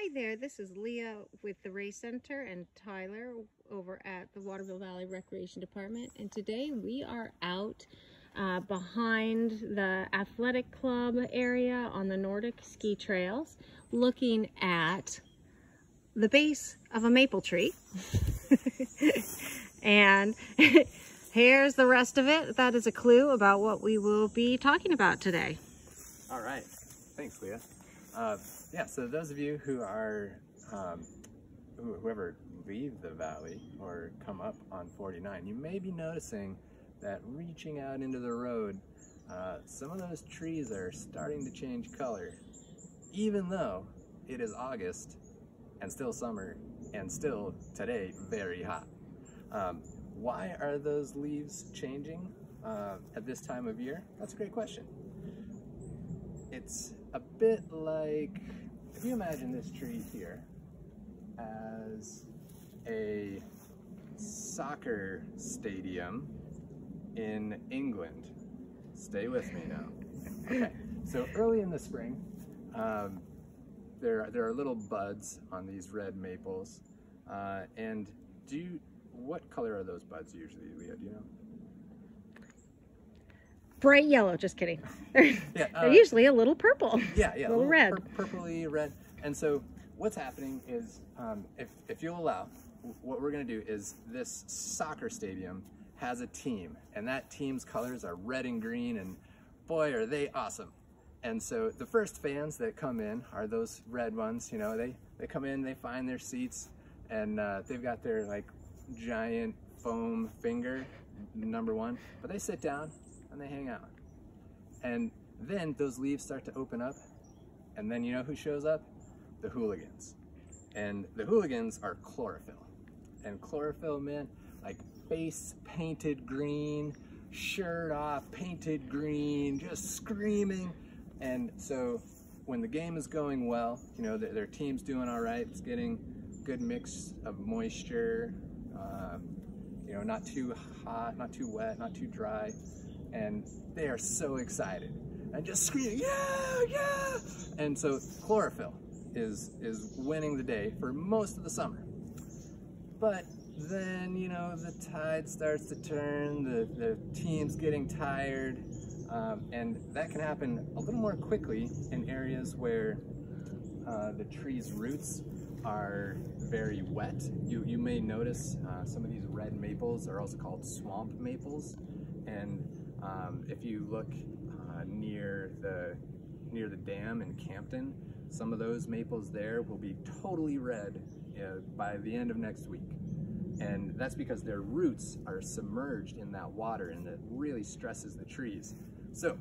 Hi there, this is Leah with the Ray Center and Tyler over at the Waterville Valley Recreation Department, and today we are out behind the athletic club area on the Nordic ski trails looking at the base of a maple tree. And here's the rest of it. That is a clue about what we will be talking about today. All right, thanks Leah. Yeah, so those of you who are, whoever leave the valley or come up on 49, you may be noticing that reaching out into the road, some of those trees are starting to change color, even though it is August and still summer and still today very hot. Why are those leaves changing at this time of year? That's a great question. It's a bit like, if you imagine this tree here as a soccer stadium in England. Stay with me now. Okay, so early in the spring, there are little buds on these red maples. And what color are those buds usually, Leah? Do you know? Bright yellow, just kidding. Yeah, They're usually a little purple. Yeah, a little red. Purpley red. And so what's happening is, if you'll allow, what we're gonna do is this soccer stadium has a team, and that team's colors are red and green, and boy, are they awesome. And so the first fans that come in are those red ones. You know, they come in, they find their seats, and they've got their like giant foam finger, #1, but they sit down and they hang out. And then those leaves start to open up, and then you know who shows up? The hooligans. And the hooligans are chlorophyll. And chlorophyll, man, like face painted green, shirt off, painted green, just screaming. And so when the game is going well, you know, their team's doing all right, it's getting good mix of moisture, you know, not too hot, not too wet, not too dry. And they are so excited and just screaming, yeah, yeah! And so chlorophyll is winning the day for most of the summer. But then, you know, the tide starts to turn, the team's getting tired, and that can happen a little more quickly in areas where the tree's roots are very wet. You may notice some of these red maples are also called swamp maples, and if you look near the dam in Campton, some of those maples there will be totally red by the end of next week. And that's because their roots are submerged in that water, and that really stresses the trees. So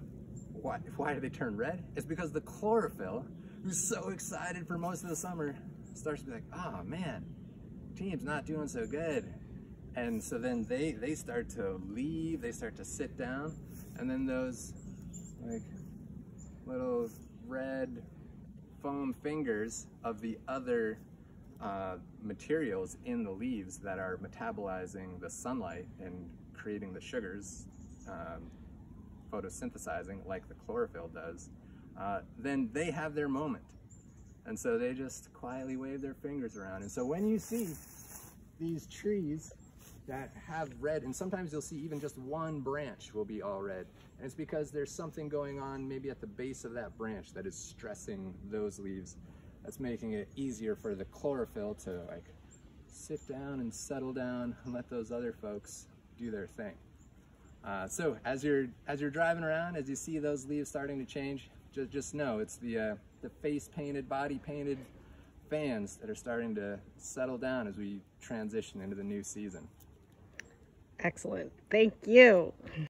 why do they turn red? It's because the chlorophyll, who's so excited for most of the summer, starts to be like, oh man, team's not doing so good. And so then they start to leave, they start to sit down, and then those like little red foam fingers of the other materials in the leaves that are metabolizing the sunlight and creating the sugars, photosynthesizing like the chlorophyll does, then they have their moment. And so they just quietly wave their fingers around. And so when you see these trees that have red, and sometimes you'll see even just one branch will be all red, and it's because there's something going on maybe at the base of that branch that is stressing those leaves. That's making it easier for the chlorophyll to like sit down and settle down and let those other folks do their thing. So as you're driving around, as you see those leaves starting to change, just know it's the face painted, body painted fans that are starting to settle down as we transition into the new season. Excellent. Thank you.